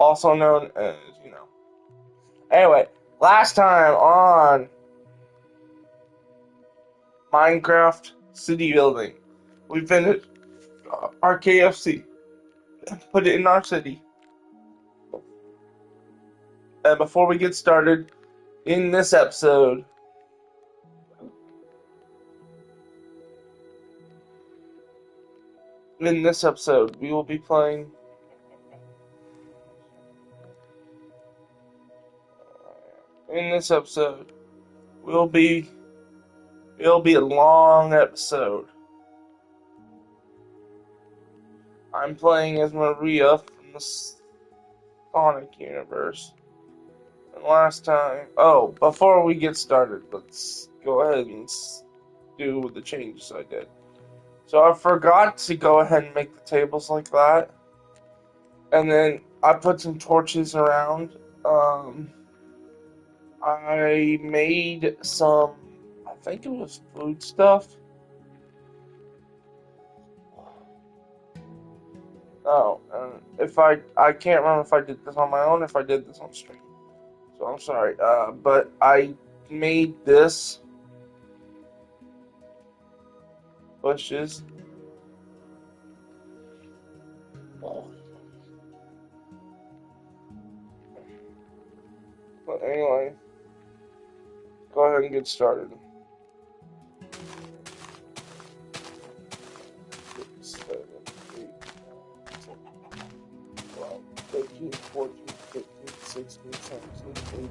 also known as, you know. Anyway, last time on Minecraft City Building, we finished our KFC, put it in our city. And before we get started, in this episode, we will be playing. In this episode, will be it'll be a long episode. I'm playing as Maria from the Sonic universe. And last time, before we get started, let's go ahead and do the changes I did. So I forgot to go ahead and make the tables like that, and then I put some torches around. I made some, I think it was food stuff. Oh, and if I can't remember if I did this on my own, or if I did this on stream. So I'm sorry. But I made this bushes. But anyway, go ahead and get started. 6, 7, 8, 9, 10, 12, 13, 14, 15, 16, 17, 18,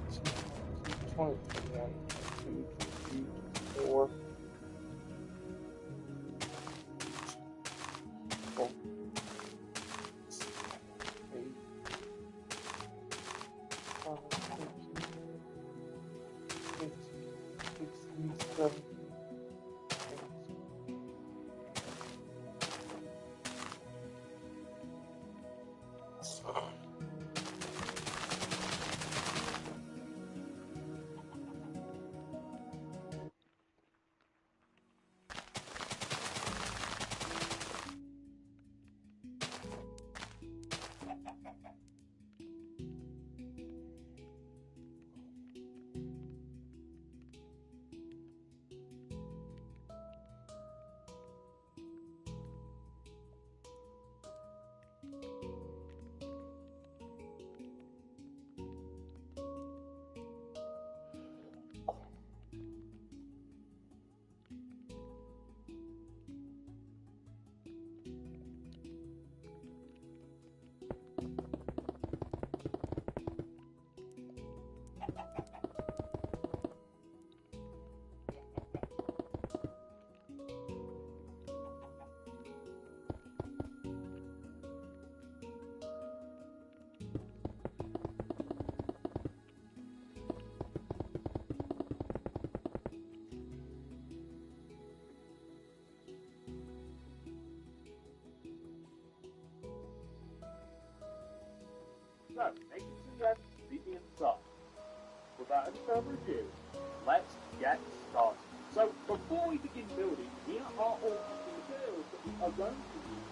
20, 21, 22, 23, 24, 12, 8, 12, 13, 15, 16, 17, 18. So, making some guys begin stuff. Without any further ado, let's get started. So, before we begin building, here are all the materials that we are going to use.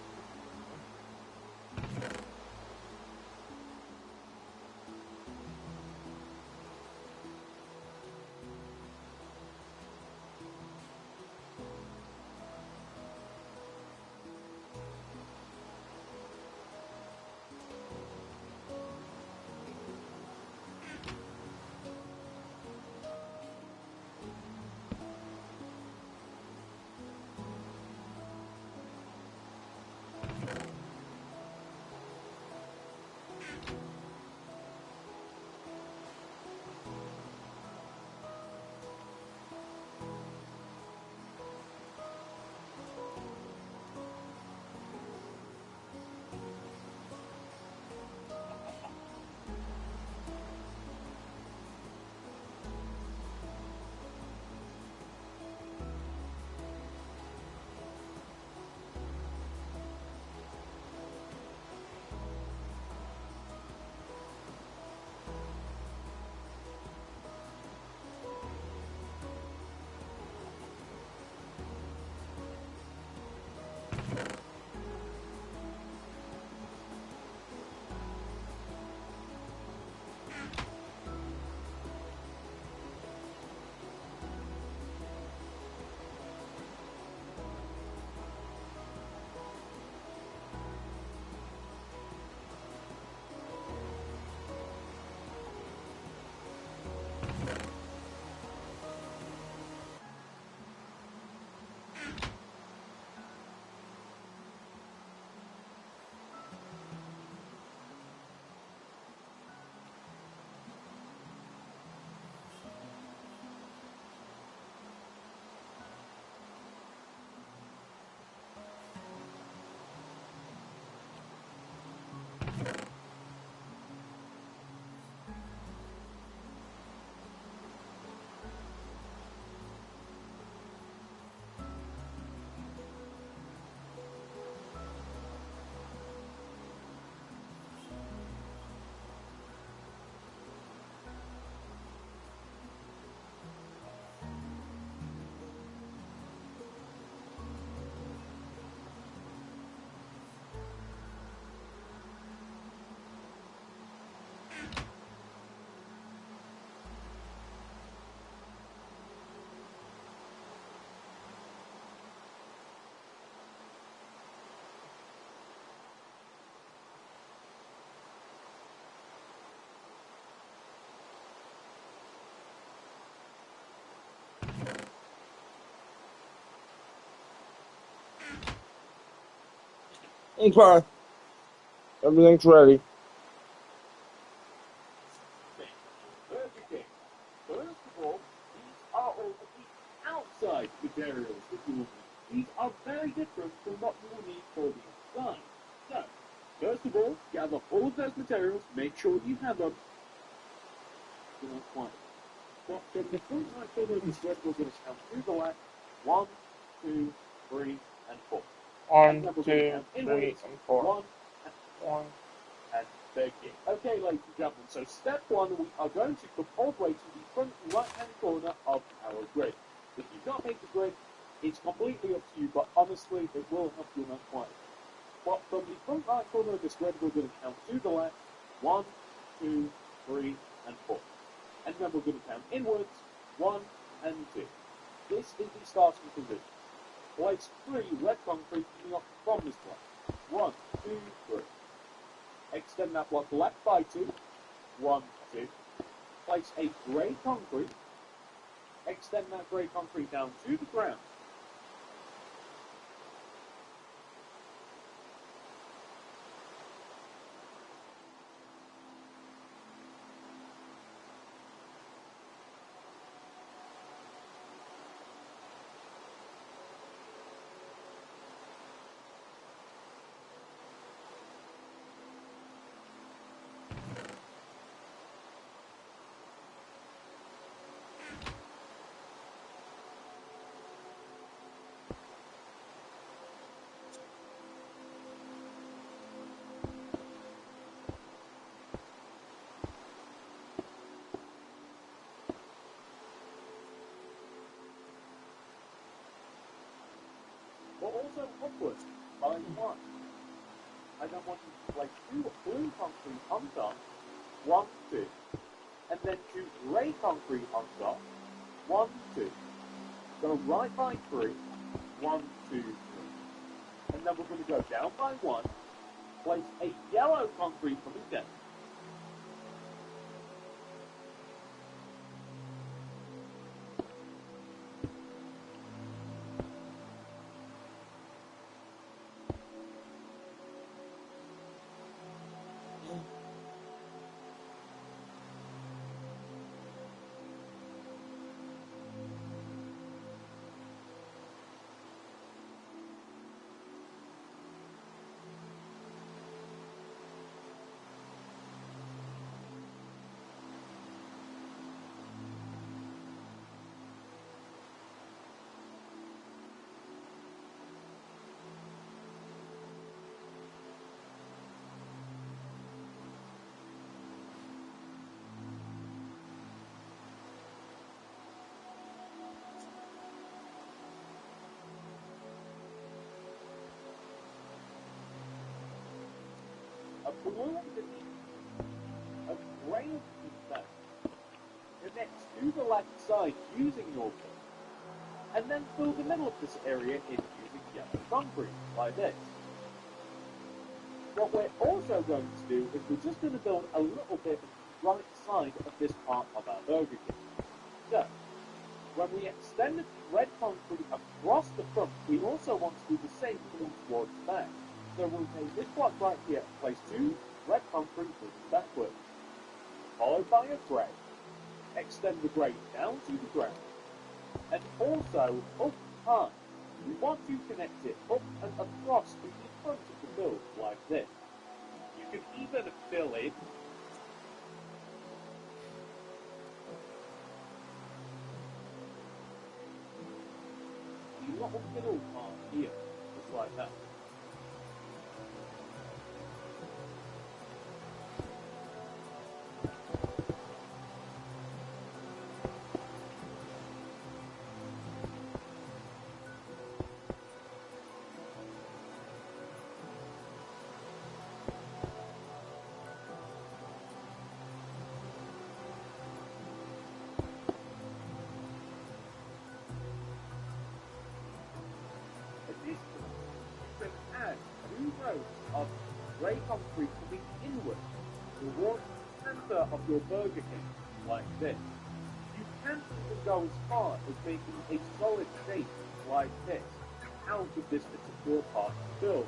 Okay. Everything's ready. Burger King. First of all, these are all of the outside materials that you will need. These are very different from what you will need for the inside. So, first of all, gather all of those materials, make sure you have them. Do not quite. Well, so the front right corner of the square, we're going to count through the left. 1, 2, 3, and 4. And 1, then we're 2, going to count 3, inwards. and 4. 1, 1. and begin. Okay, ladies and gentlemen, so step 1, we are going to come all the way to the front right-hand corner of our grid. If you've not made the grid, it's completely up to you, but honestly, it will help you not quite. But from the front right corner of this grid, we're going to count to the left. 1, 2, 3, and 4. And then we're going to count inwards. 1 and 2. This is the starting position. Place 3 red concrete coming up from this block. 1, 2, 3. Extend that block left by 2. 1, 2. Place a grey concrete. Extend that grey concrete down to the ground. But also upwards by 1. I then want you to place 2 blue concrete on top. 1, 2. And then 2 grey concrete on top. 1, 2. Go right by 3. 1, 2, 3. And then we're going to go down by 1. Place a yellow concrete coming down. A blue underneath. A grey underneath that. Connects to the left side using your foot. And then fill the middle of this area in using yellow concrete, like this. What we're also going to do is we're just going to build a little bit of the right side of this part of our Burger King. So, when we extend the red concrete across the front, we also want to do the same thing towards the back. So we'll take this block right here and place 2 red concrete moving backwards, followed by a grey. Extend the grey down to the ground, and also up high. We want to connect it up and across to the front of the build like this. You can even fill in the little middle part here, just like that. Additionally, you can add 2 rows of grey concrete coming inward towards the centre of your Burger King, like this. You can even go as far as making a solid shape like this out of this particular part of the build.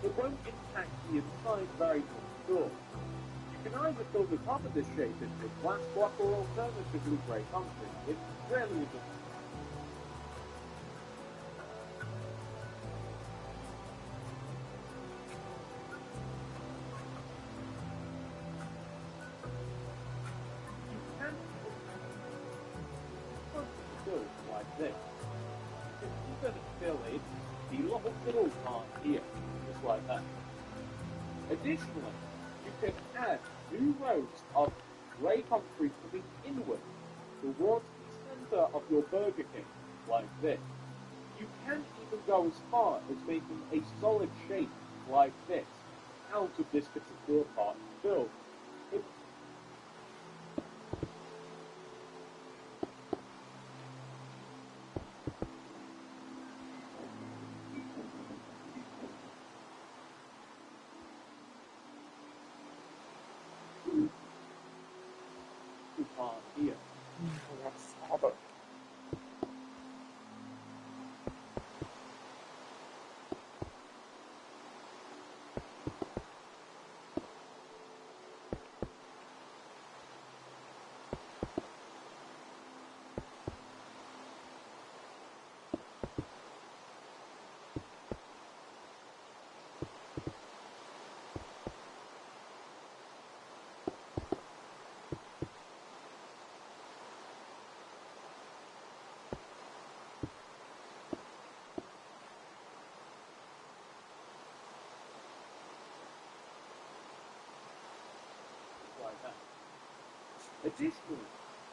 it won't impact the inside very much at all. You can either fill the top of this shape in with glass block or alternatively grey concrete. It really isn't. You can build like this. You can even fill in the little middle part here, just like that. Additionally, you can add new rows of grey concrete coming inward towards the centre of your Burger King, like this. You can even go as far as making a solid shape like this out of this particular part to build. Part here. That's father. Like that. Additionally,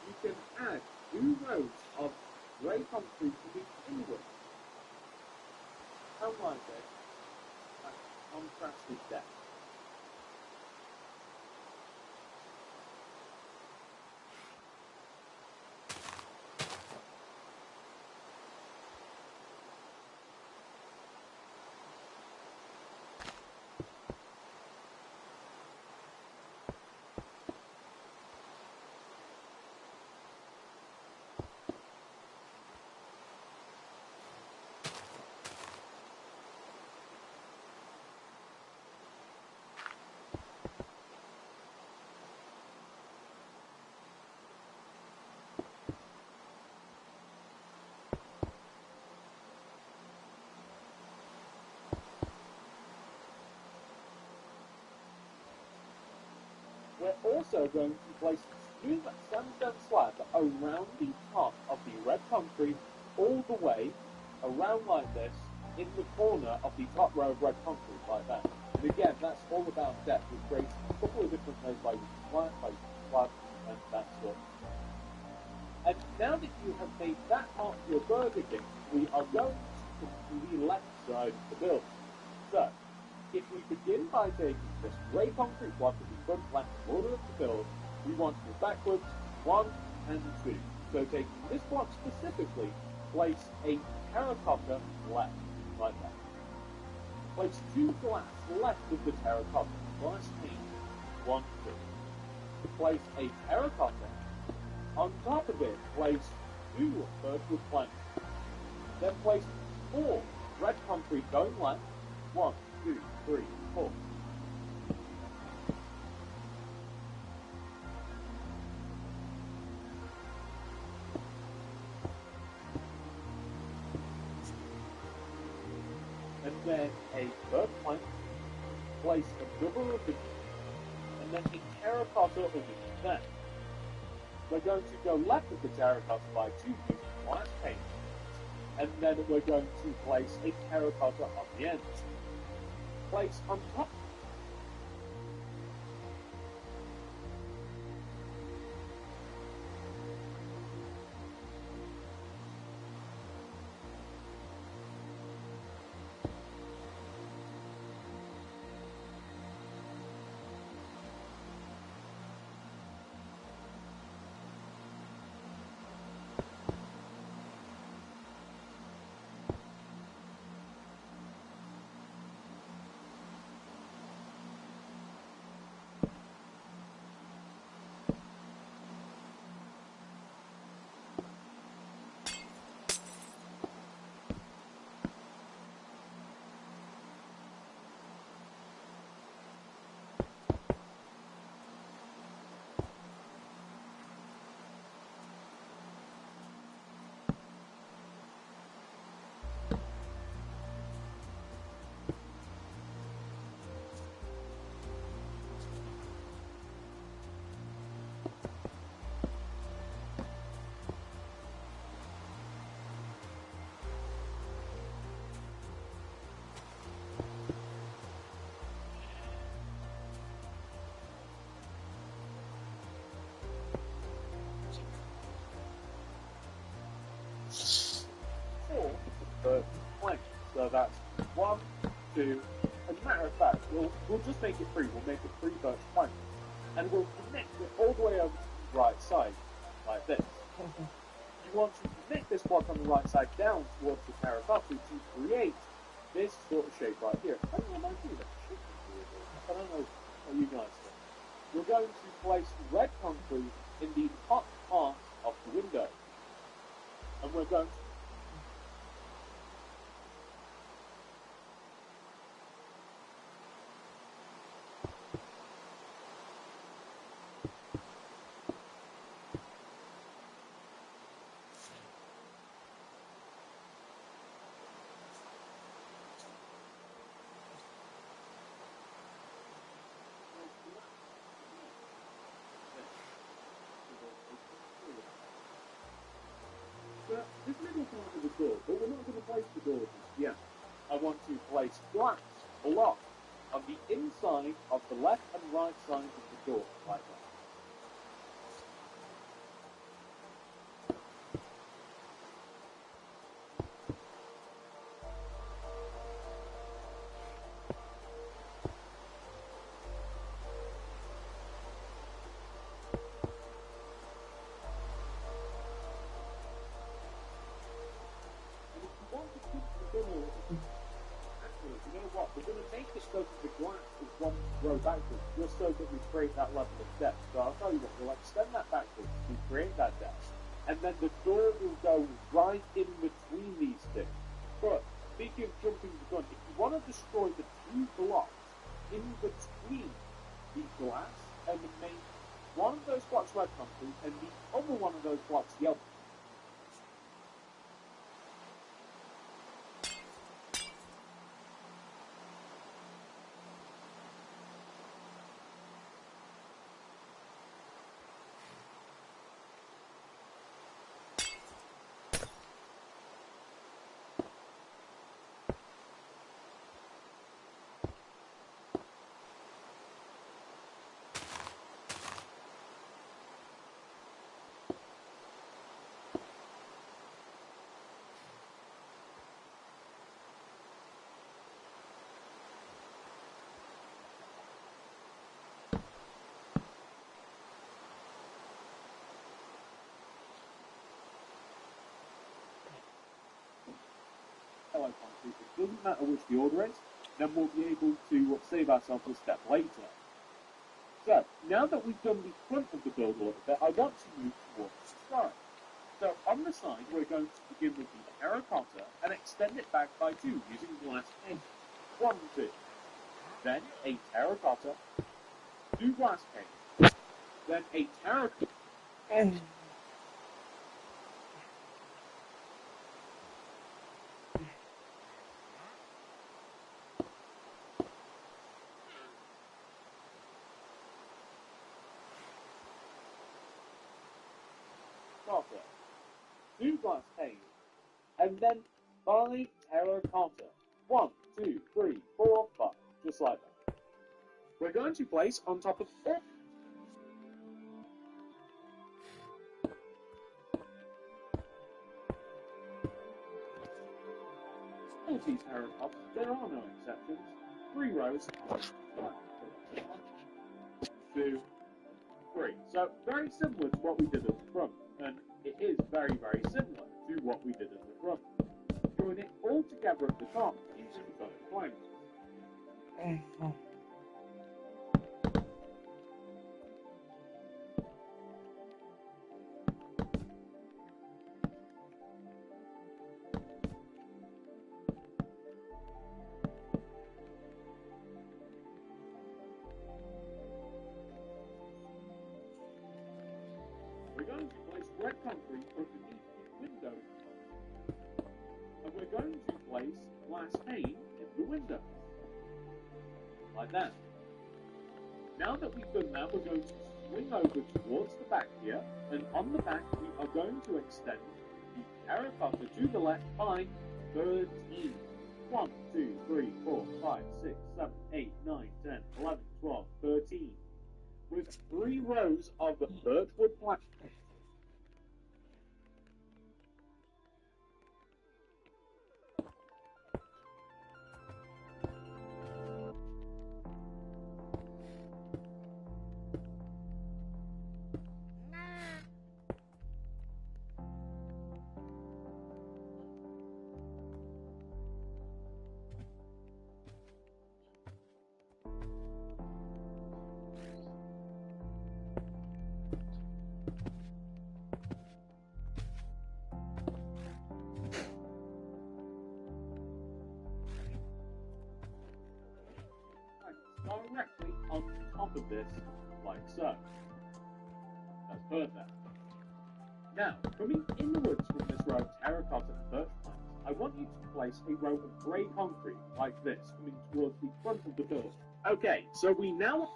you can add new rows of grey concrete coming inward. Unlike this, contrasted depth. We're also going to place a smooth sandstone slab around the top of the red concrete, all the way around like this, in the corner of the top row of red concrete, like that. And again, that's all about depth. It creates a couple of different ways by using flat, by using flat, and that sort of thing. And now that you have made that part of your Burger King, we are going to come to the left side of the building. So, if we begin by taking this grey concrete block of the front left order of the build, we want to move backwards 1 and 2. So taking this block specifically, place a terracotta left, like that. Place 2 glass left of the terracotta, glass pane, 1, 2. Place a terracotta. On top of it, place 2 vertical planks. Then place 4 red concrete going left, 1, 2, 3, 4. And then a third plank, place a double underneath, and then a terracotta underneath that. We're going to go left of the terracotta by 2 using glass paint, and then we're going to place a terracotta on the end. Place on top. that's 1, 2, as a matter of fact, we'll just make it 3. We'll make it 3 birch planks. And we'll connect it all the way over to the right side, like this. You want to connect this block on the right side down towards the terracotta to create this sort of shape right here. I don't know that shape. I don't know what you guys think. We're going to place red concrete in the top part of the window. And we're going to this middle part of the door, but we're not going to place the door just yet. I want to place glass block on the inside of the left and right side of the door, like that. You know what? We're going to make it so that the glass is one row backwards, just so that we create that level of depth. So I'll tell you what, we'll extend that backwards to create that depth, and then the door will go right in between these things. But speaking of jumping the gun, if you want to destroy the 2 blocks in between the glass and the main, one of those blocks red concrete and the other one of those blocks yellow. Concrete. It doesn't matter which the order is, then we'll be able to save ourselves a step later. So, now that we've done the front of the build a little bit, I want to move towards the side. So, on the side, we're going to begin with the terracotta and extend it back by 2 using glass paint. 1, 2. Then a terracotta, 2 glass paint. Then a terracotta. Terracotta, 2 glass paint, and then 5 terracotta. 1, 2, 3, 4, 5, just like that. We're going to place on top of all these terracottas. There are no exceptions. 3 rows. 1, 2, 3. So very similar to what we did at the front, and it is very, very similar to what we did at the front. Join it all together at the top using both planks. We're going to place red concrete underneath the window, and we're going to place glass pane in the window, like that. Now that we've done that, we're going to swing over towards the back here, and on the back we are going to extend the terracotta to the left by 13. 1, 2, 3, 4, 5, 6, 7, 8, 9, 10, 11, 12, 13. With 3 rows of birchwood planks. of this, like so. That's perfect. Now, coming inwards from this row of terracotta and birch planks, I want you to place a row of grey concrete, like this, coming towards the front of the building. Okay, so we now...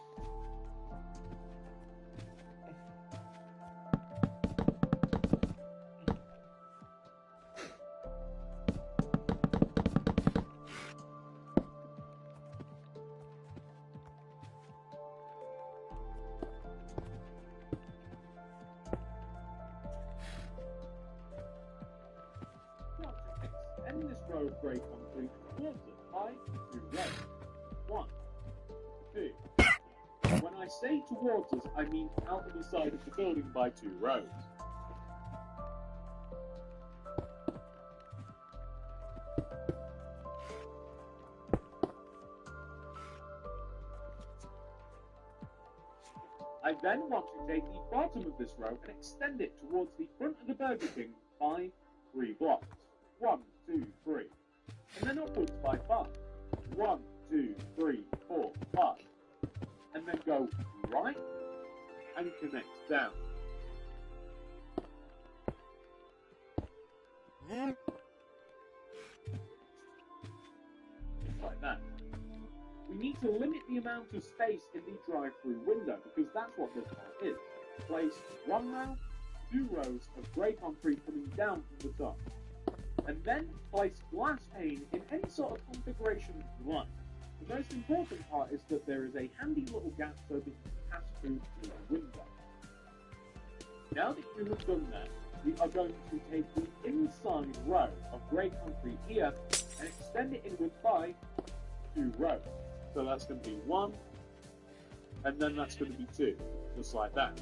extend this row of grey concrete towards it by 2 rows. 1, 2. When I say towards us, I mean out of the side of the building by 2 rows. I then want to take the bottom of this row and extend it towards the front of the Burger King by 3 blocks. 1, 2, 3. And then upwards by 5. 1, 2, 3, 4, 5. And then go right and connect down. Just like that. We need to limit the amount of space in the drive-through window because that's what this part is. Place 1 row, 2 rows of grey concrete coming down from the top. And then place glass pane in any sort of configuration you like. The most important part is that there is a handy little gap so that you can pass through the window. Now that you have done that, we are going to take the inside row of grey concrete here and extend it inwards by 2 rows. So that's going to be 1, and then that's going to be 2, just like that.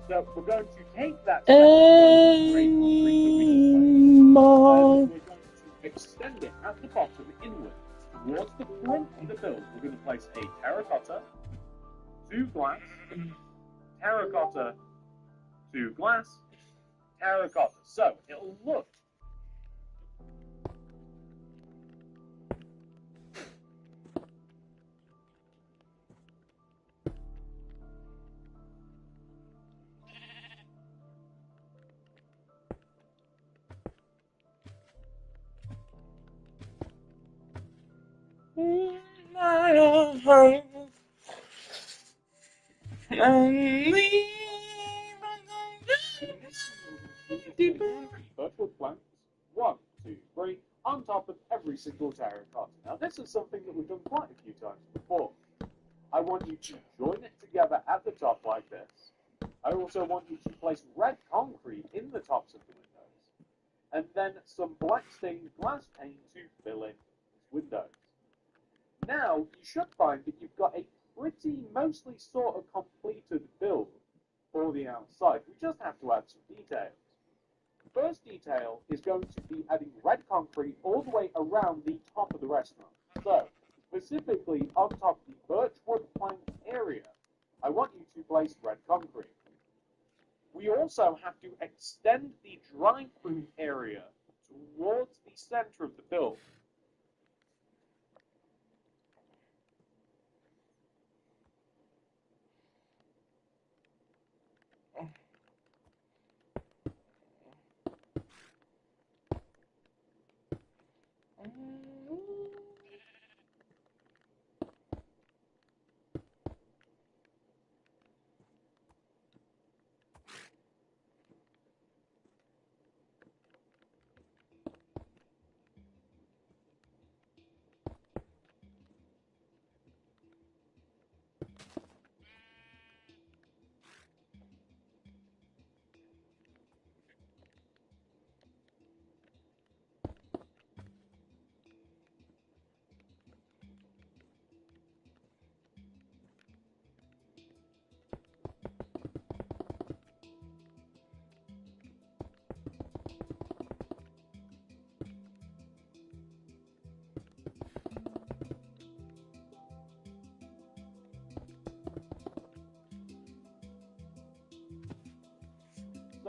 So we're going to take that second row of grey concrete that we just placed, and we're going to extend it at the bottom inwards towards the front of the build. We're going to place a terracotta, 2 glass, terracotta, 2 glass, terracotta. So it'll look birchwood planks, 1, 2, 3, on top of every single terracotta. Now this is something that we've done quite a few times before. I want you to join it together at the top like this. I also want you to place red concrete in the tops of the windows, and then some black stained glass pane to fill in these windows. Now you should find that you've got a pretty mostly sort of completed build for the outside. We just have to add some details. The first detail is going to be adding red concrete all the way around the top of the restaurant. So, specifically on top of the birchwood plank area, I want you to place red concrete. We also have to extend the drive-through area towards the center of the build.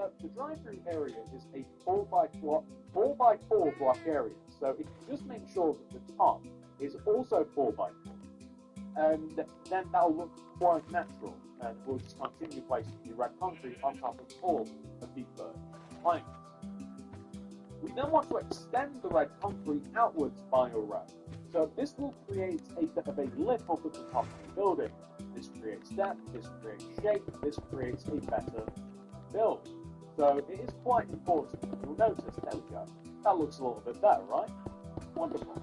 So the drive-through area is a 4x4 block area. So if you just make sure that the top is also 4x4, and then that'll look quite natural, and we'll just continue placing the red concrete on top of all of the planks. We then want to extend the red concrete outwards by a row. So this will create a bit of a lip up at the top of the building. This creates depth, this creates shape, this creates a better build. So it is quite important. You'll notice, there we go, that looks a little bit better, right? Wonderful.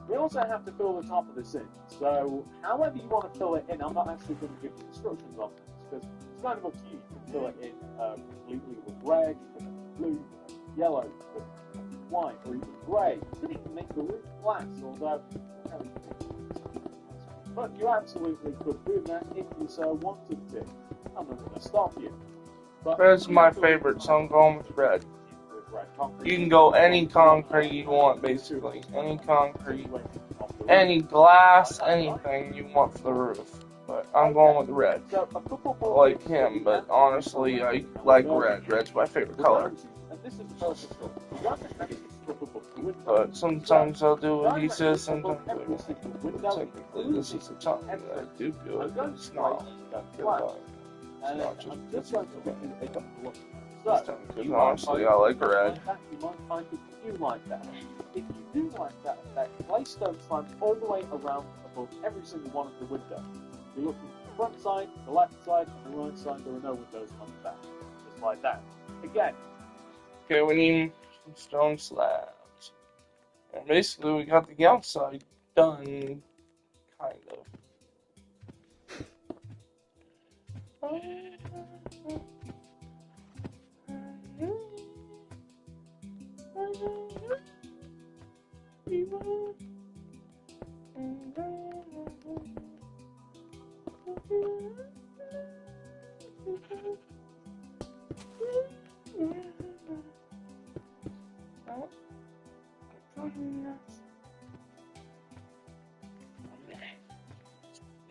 We also have to fill the top of this in. So however you want to fill it in, I'm not actually going to give you instructions on this, because it's kind of up to you. You can fill it in completely with red, you can have blue, you can have yellow, you can have white, or even grey. You could even make the roof glass, although but you absolutely could do that if you so wanted to. I'm not going to stop you. But Red's my favorite, so I'm going with red. You can go any concrete you want, basically. Any concrete, any glass, anything you want for the roof. But I'm going with red. I like him, but honestly, I like red. Red's my favorite color. But sometimes I'll do adhesive, sometimes I won't. But technically, this is the time that I do it, but it's not good. It's not just because honestly, I like red. You might find that you do like that. If you do like that effect, place stone slabs all the way around above every single one of the windows. You're looking at the front side, the left side, and the right side. There are no windows on the back. Just like that. Again. Okay, we need some stone slabs. And basically, we got the outside done, kind of.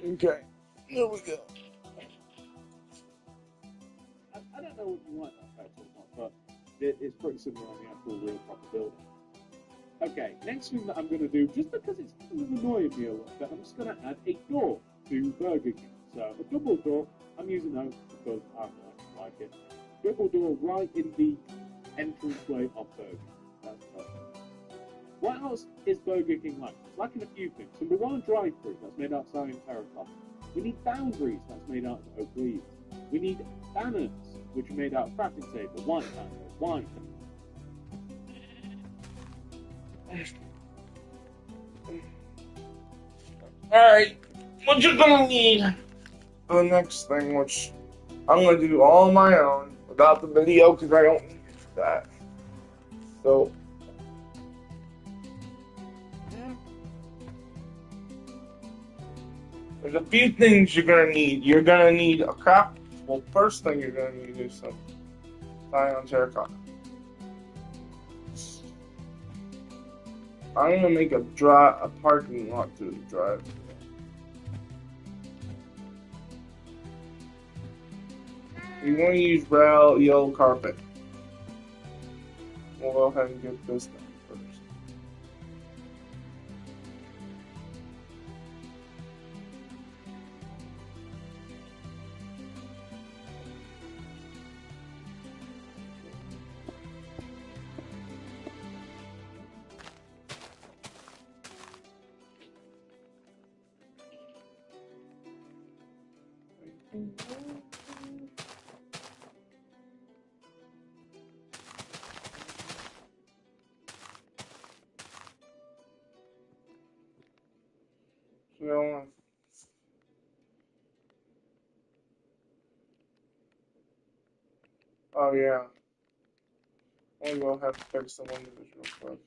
Okay, here we go. I don't know what you want that effect or not, but it's pretty similar on the actual real proper building. Okay, next thing that I'm going to do, just because it's kind of annoying me a little bit, I'm just going to add a door to Burger King. So a double door, I'm using those because I like it. Double door right in the entranceway of Burger King. That's perfect. What else is Burger King like? It's lacking a few things. Number one, drive-through that's made out of cyan terracotta. We need boundaries that's made out of oak leaves. We need banners, which are made out of crafting table, white banners, wine. Alright, what you're gonna need for the next thing, which I'm gonna do all on my own without the video because I don't need it for that. So, there's a few things you're gonna need. You're gonna need a craft. Well, first thing you're gonna need is some cyan terracotta. I'm gonna make a parking lot through the drive. You want to use yellow carpet. We'll go ahead and get this done first. So, oh yeah. I'm gonna have to fix the windows real quick.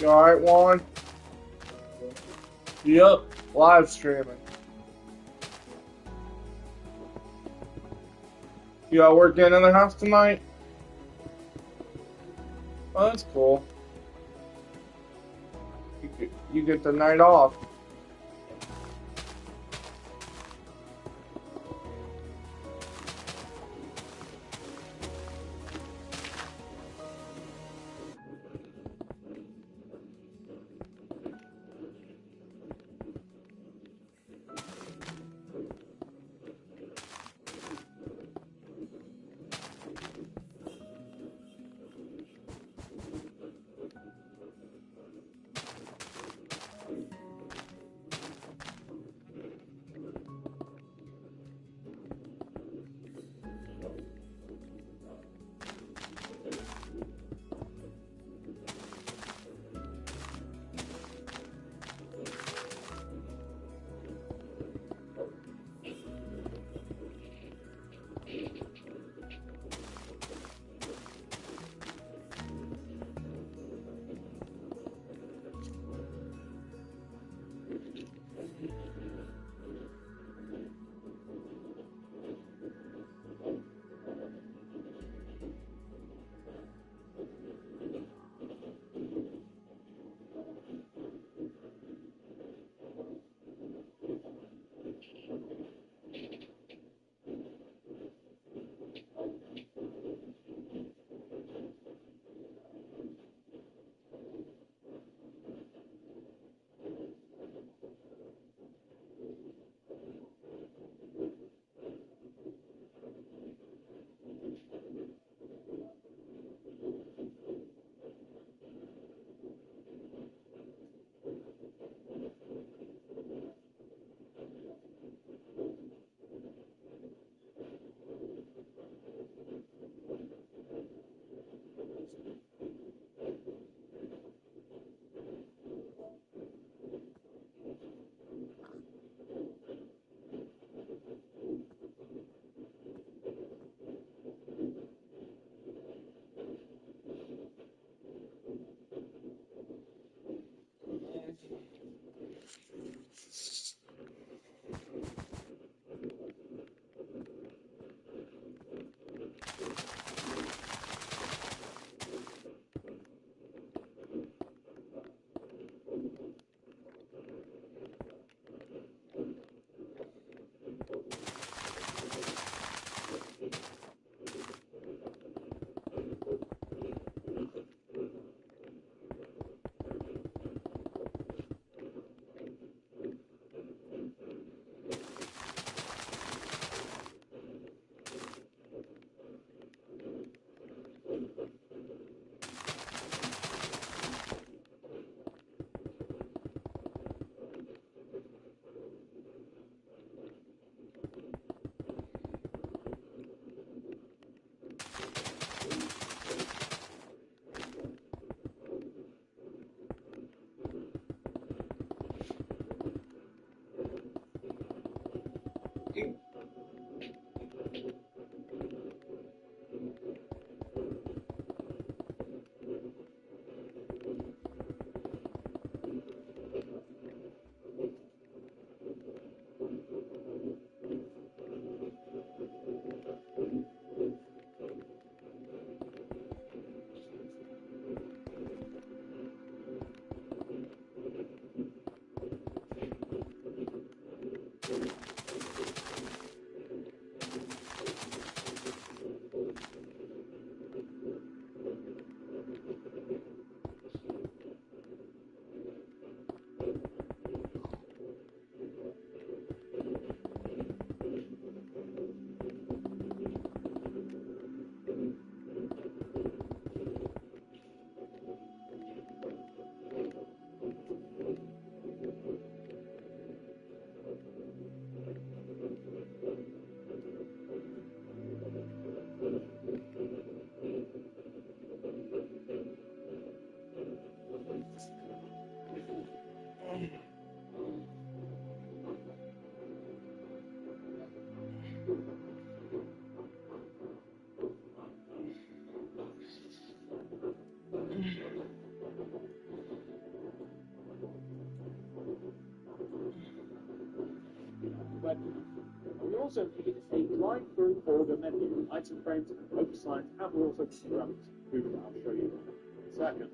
You alright, Juan? Yep, live streaming. You got work in the house tonight? Oh, that's cool. You get the night off. But we also need a line through order menu, item frames and focus lines, and we also ceramics food that I'll show you in a second.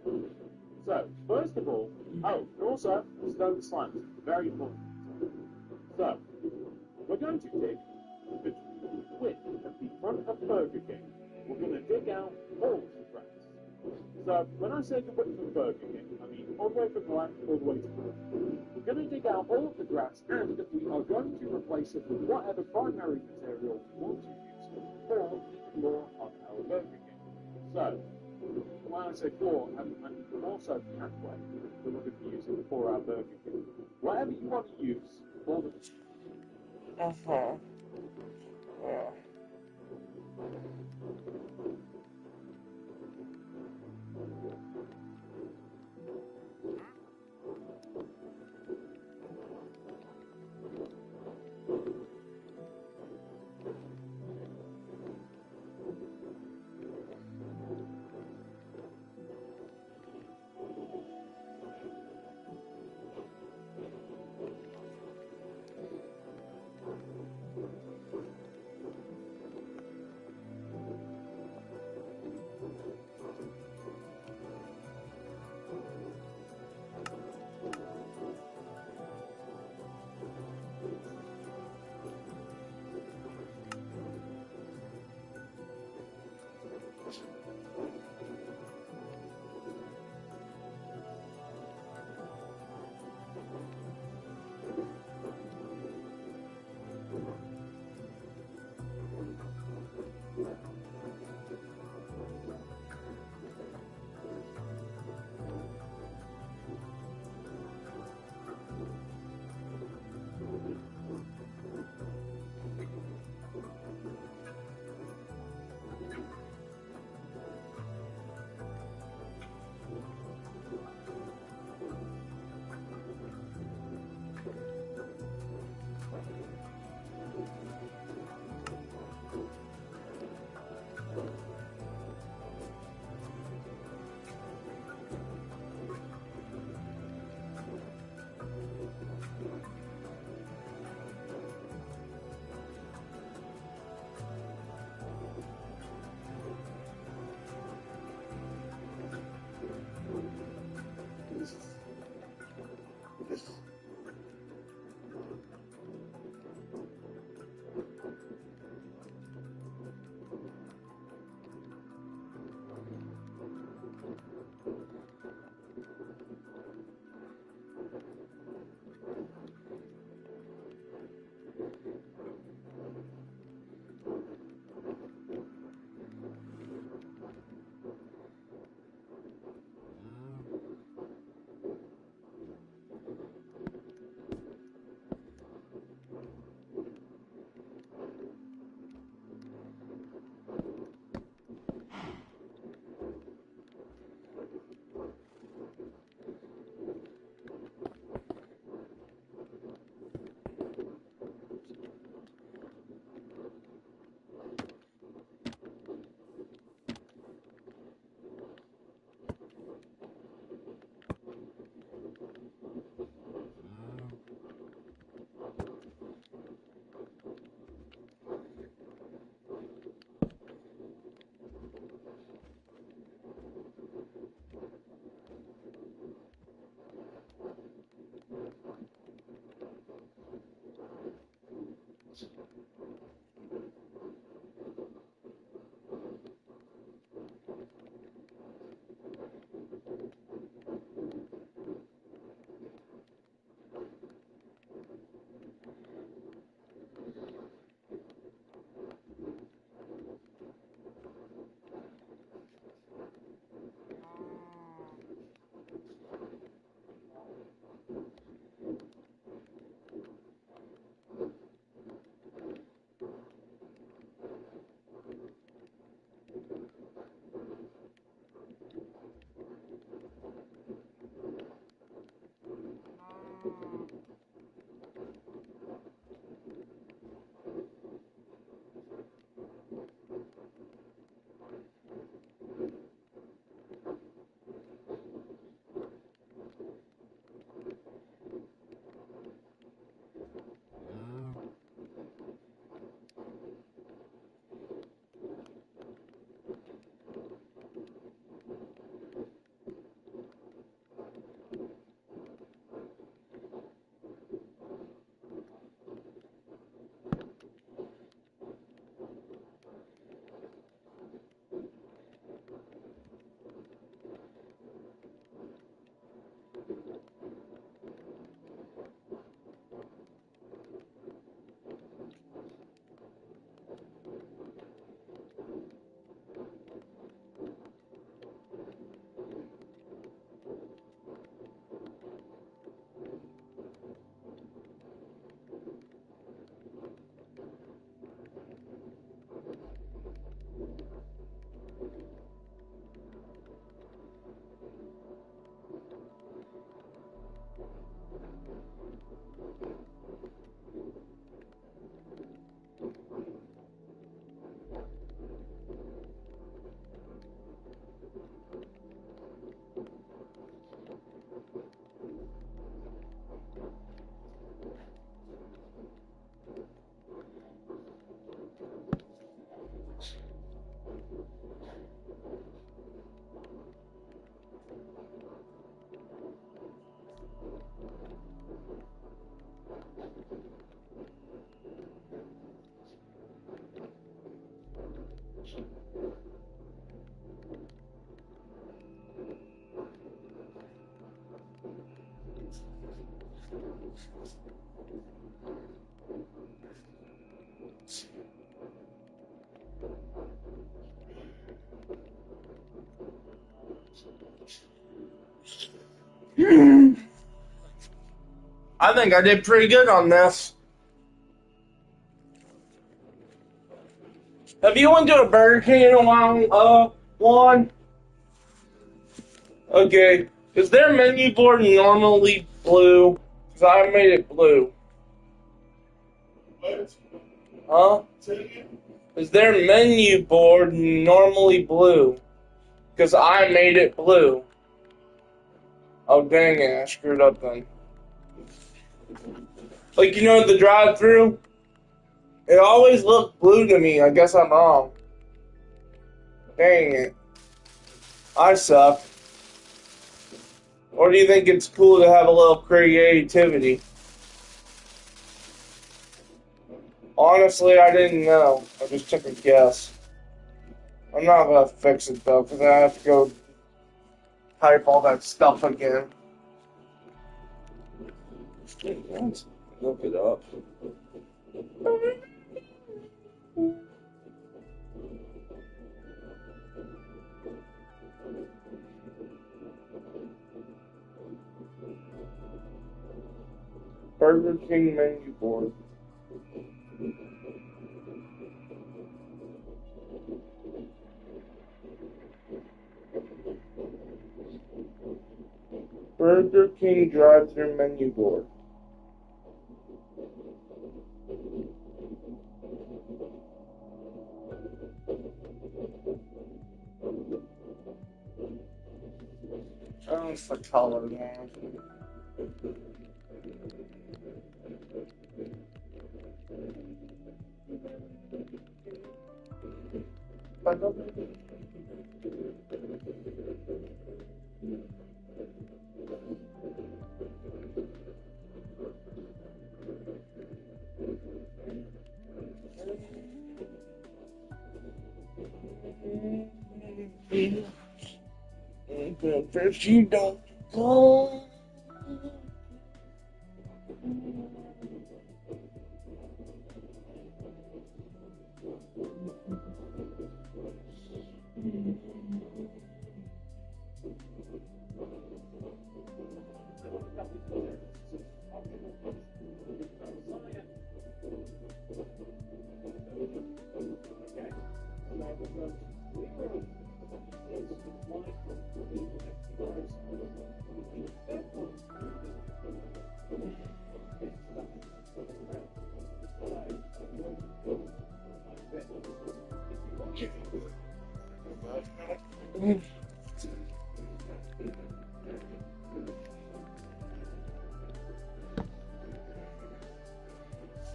So, first of all, and also stone slams, very important. So, we're going to dig the width of the front of Burger King. We're going to dig out all of the grass. So, when I say the width of Burger King, I mean all the way from the left all the way to the right. We're going to dig out all of the grass, and we are going to replace it with whatever primary material we want to use for the floor of our Burger King. So, when I say floor, and also pathway that we're going to be using for our Burger King. Whatever you want to use for the... Yeah. I think I did pretty good on this. Have you went to a Burger King in a while, Juan? Okay. Is their menu board normally blue? Because I made it blue. What? Huh? Say it again. Is their menu board normally blue? Because I made it blue. Oh, dang it. I screwed up then. Like, you know, the drive-thru? It always looked blue to me. I guess I'm wrong. Dang it. I suck. Or do you think it's cool to have a little creativity? Honestly, I didn't know. I just took a guess. I'm not gonna fix it though, because I have to go type all that stuff again. Let's look it up. Burger King menu board. Burger King drive-thru menu board. Oh, it's the color, man. If you don't go.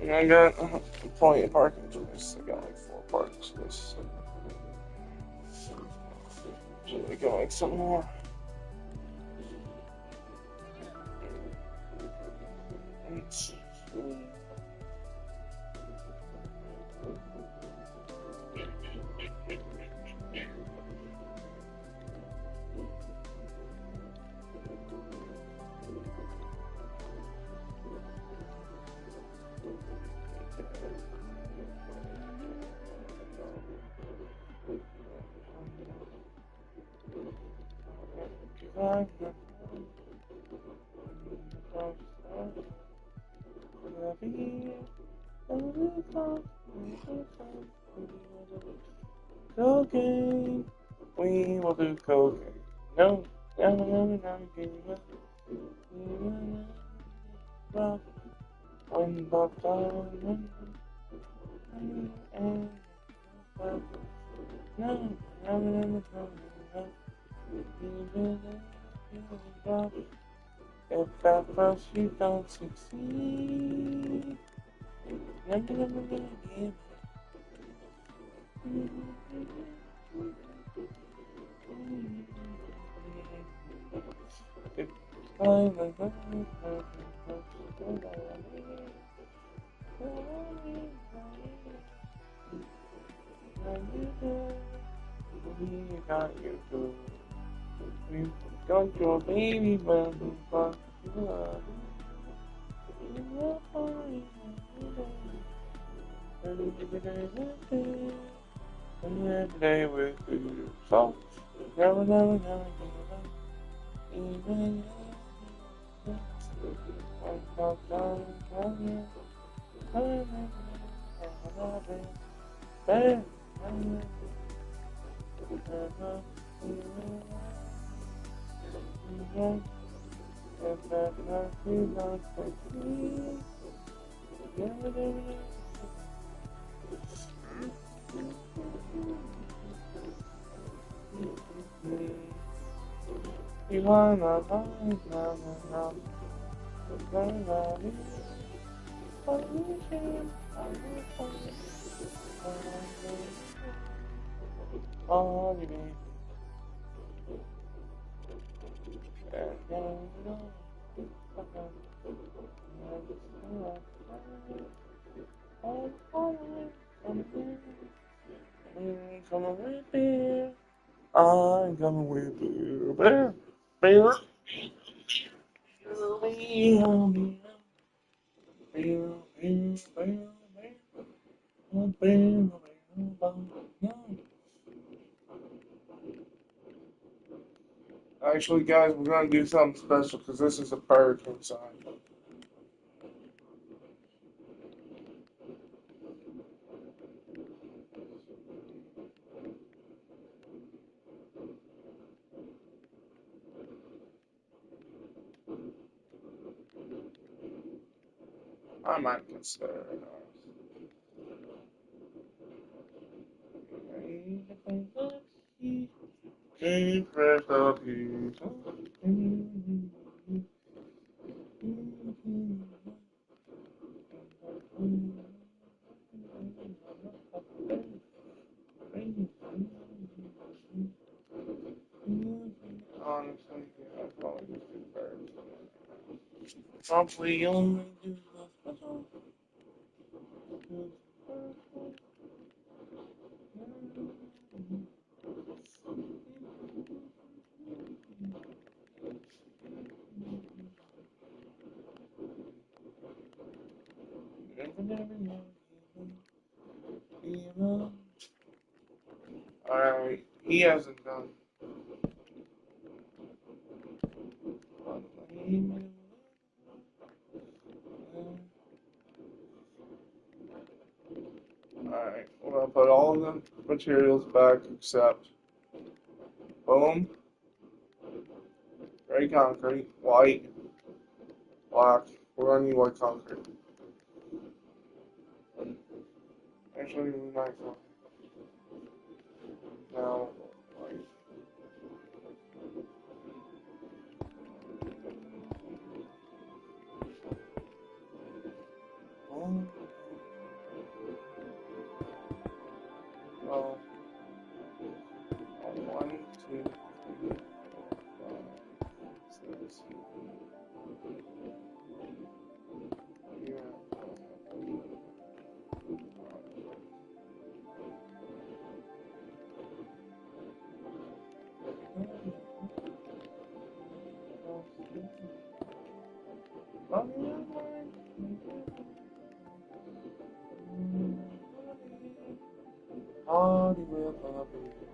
And I got plenty of parking space. I got like 4 parking spaces. So we can make some more. Let's see. Cocaine. We will do cocaine. No, no, no, no, no, give up. When the time and no, no, no, no, no, no. If at first you don't succeed, never, never, never give We got you too. We got your baby, but we fuck you up. Every day with you, so never, never, never, never, even you are my mind now. Come with beer. I'm coming with beer. Beer. Beer. Actually, guys, we're gonna do something special because this is a hurricane sign. I might consider it. Honestly, yeah, I'll probably just do birds. Probably only do the special. Alright, he hasn't done. Alright, we're gonna put all the materials back except boom, gray concrete, white, black. We're gonna need white concrete. Actually, we might want now white. Boom. Well, 1, 2, 3, 4, 5, 6. Yeah. Party with my baby.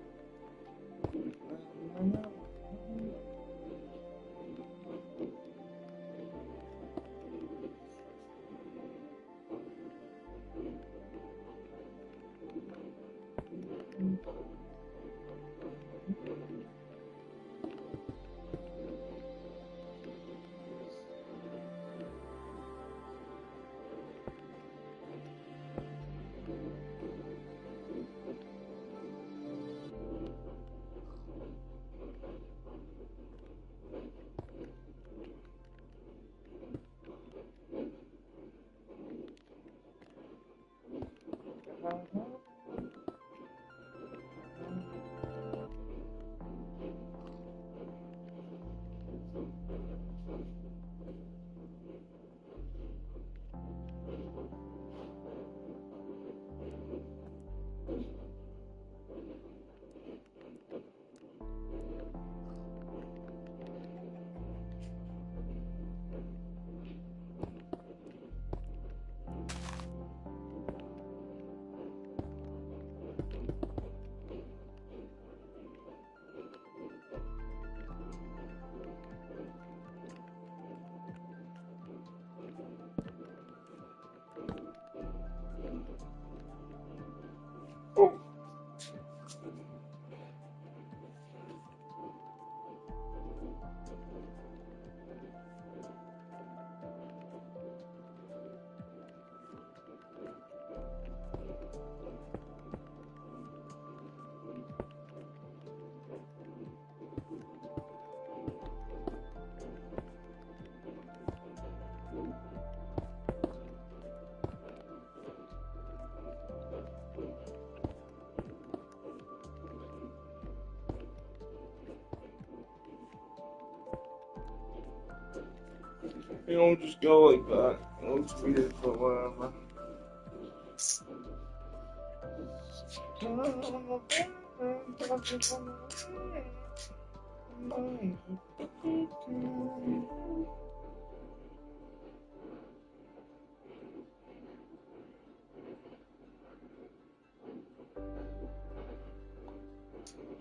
You don't just go like that. It looks weird, but whatever.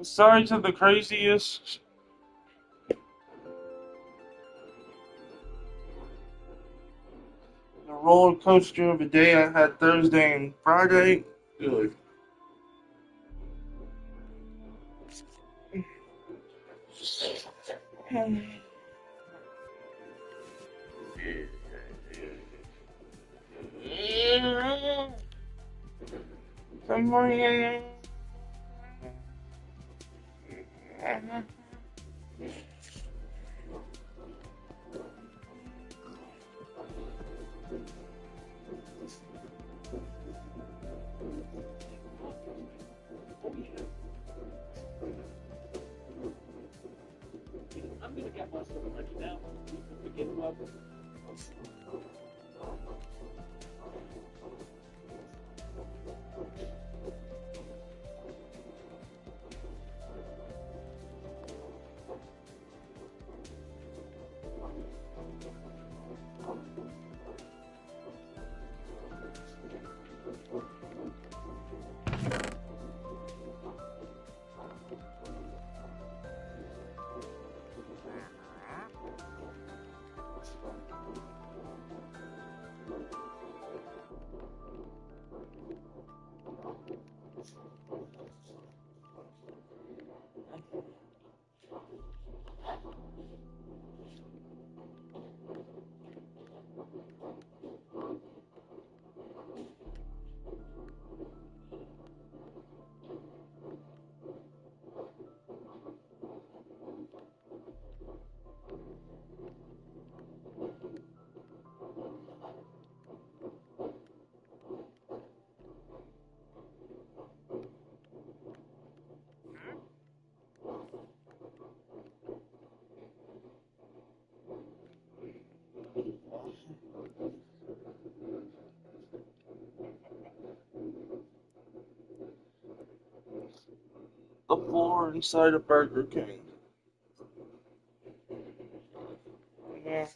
Sorry to the craziest. The roller coaster of a day I had Thursday and Friday. Good. Good morning. I'm gonna get my stuff ready now. We can begin work. The floor inside a Burger King. Yeah.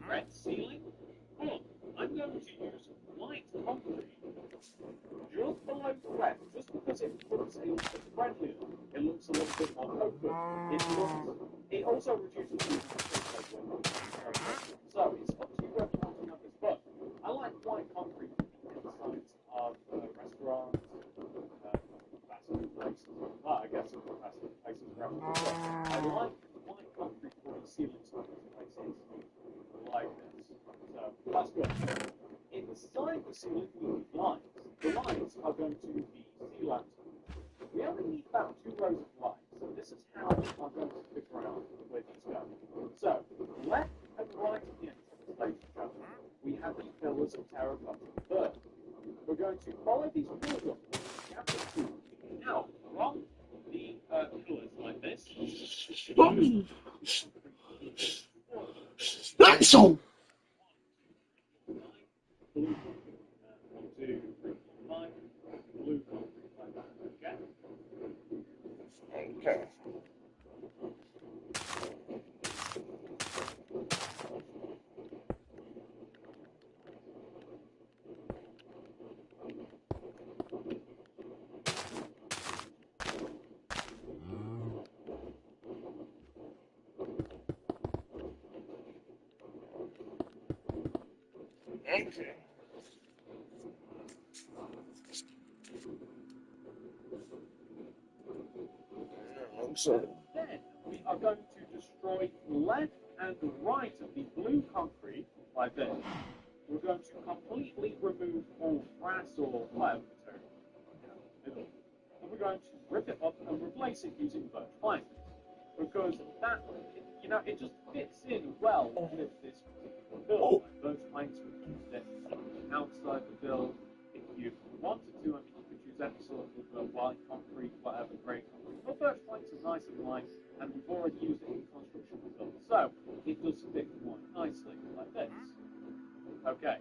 Red ceiling? Oh, I'm going to use white concrete just below threat, just because it looks a little bit friendlier. It looks a little bit more open. It also reduces the so it's up to you whether you want to have this, but I like white concrete inside of restaurants, fast food places. Well, I guess fast food places, restaurants. But I like white concrete for the ceilings of these places like this. So that's good. Inside the ceiling we need lights. The lights are going to be sea lanterns. We only need about 2 rows of lights, and this is how I'm going to figure out where these go. So, left and right of the entrance, ladies and gentlemen, we have these pillars of terracotta. Third, we're going to follow these pillars up, gap the two. Now, from the pillars like this, That's all. blue concrete. 1, 2, 3, 4, 5, blue concrete like that. Okay? Okay. Okay. So. Then we are going to destroy left and right of the blue concrete like this. We're going to completely remove all brass or whatever material. And we're going to rip it up and replace it using birch planks. Because that, it just fits in well with this build. Like birch planks, we can use it outside the build. If you wanted to, I mean, you could use any sort of white concrete, whatever, grey concrete. But birch planks are nice and light, and we've already used it in construction build. So it does fit quite nicely, like this. Okay.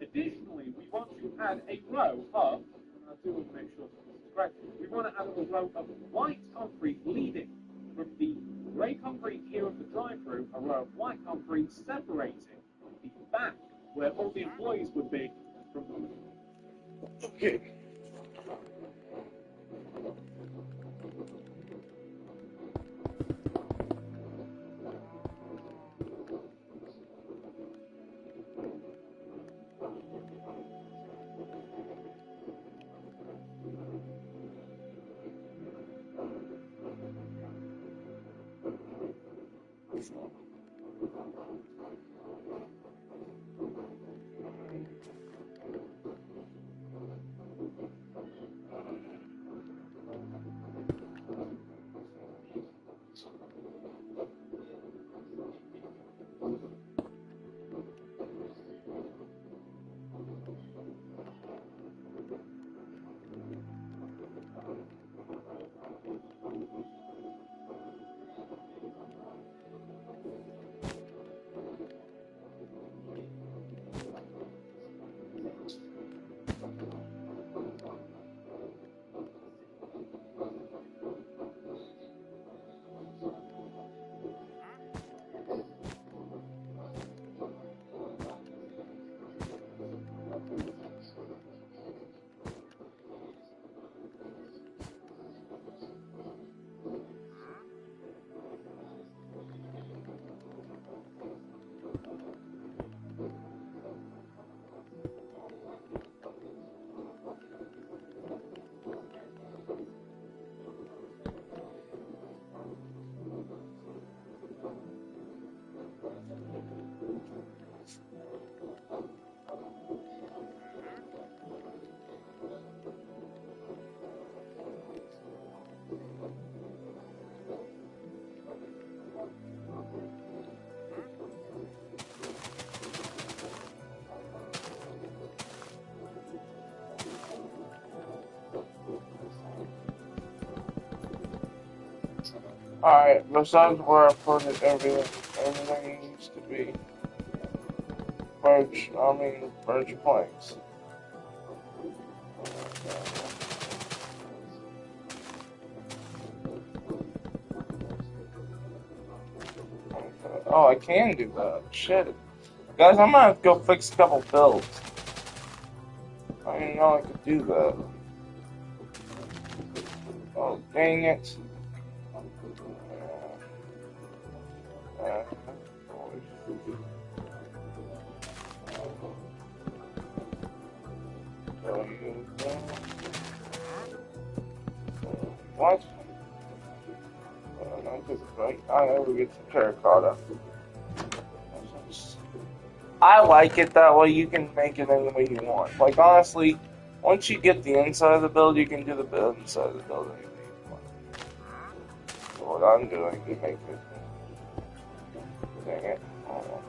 Additionally, we want to add a row of, and I do want to make sure that this is correct, we want to add a row of white concrete leading from the grey concrete here of the drive-through, a row of white concrete separating the back where all the employees would be from the middle. Okay. Alright, besides where I put it, everything needs to be birch planks. Oh, I can do that. Shit. Guys, I'm gonna have to go fix a couple builds. I didn't know I could do that. Oh, dang it. What? I never get the terracotta. I like it that way. You can make it any way you want. Like, honestly, once you get the inside of the build, you can do the inside of the build any way you want. So what I'm doing to make it. Dang it. Oh,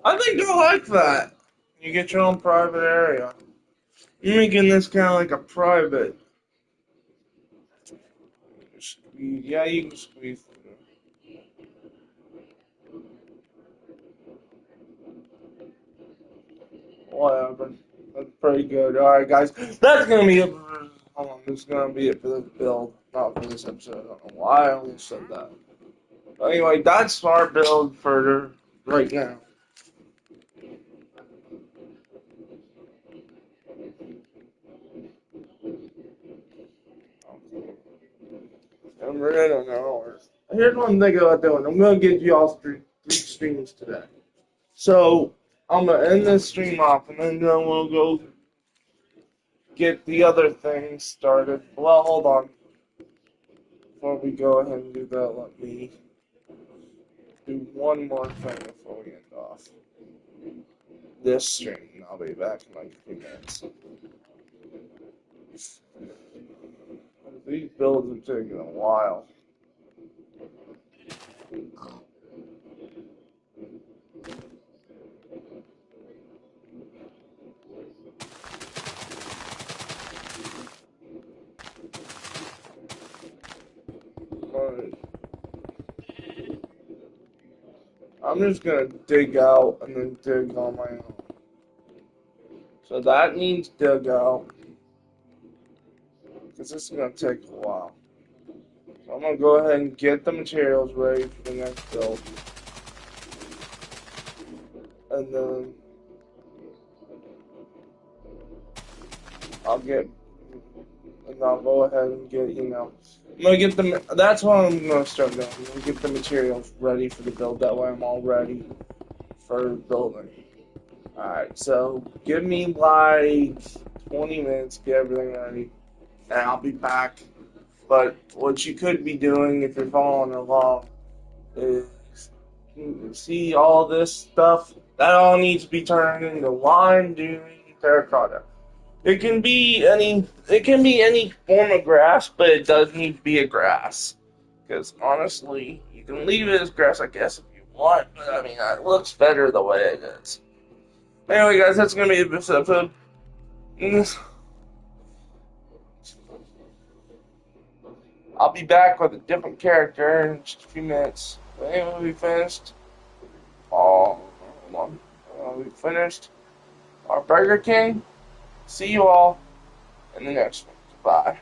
I think I like that. You get your own private area. You're making this kind of like a private. Yeah, you can squeeze through. Whatever. That's pretty good. Alright, guys. That's going to be it. Hold on. This is going to be it for this build. Not for this episode. I don't know why I only said that. Anyway, that's our build for right now. I'm running an hour. Here's what I'm thinking about doing. I'm going to give you all three streams today. So, I'm going to end this stream off, and then we'll go get the other thing started. Well, hold on. Before we go ahead and do that, let me do one more thing before we end off this stream, and I'll be back in like 3 minutes. These builds are taking a while. I'm just gonna dig out and then dig on my own. So that needs dig out, because this is gonna take a while. So I'm gonna go ahead and get the materials ready for the next build. And then I'll get, and I'll go ahead and get, I'm gonna get them, that's what I'm gonna start doing. I'm gonna get the materials ready for the build, that way I'm all ready for building. Alright, so give me like 20 minutes, get everything ready, and I'll be back. But what you could be doing if you're following along is, see all this stuff? That all needs to be turned into lime dune terracotta. It can be any form of grass, but it does need to be a grass. Because honestly, you can leave it as grass, I guess, if you want, but I mean, it looks better the way it is. Anyway, guys, that's gonna be this episode. I'll be back with a different character in just a few minutes. But anyway, we finished. Oh, hold on. We finished our Burger King. See you all in the next one. Bye.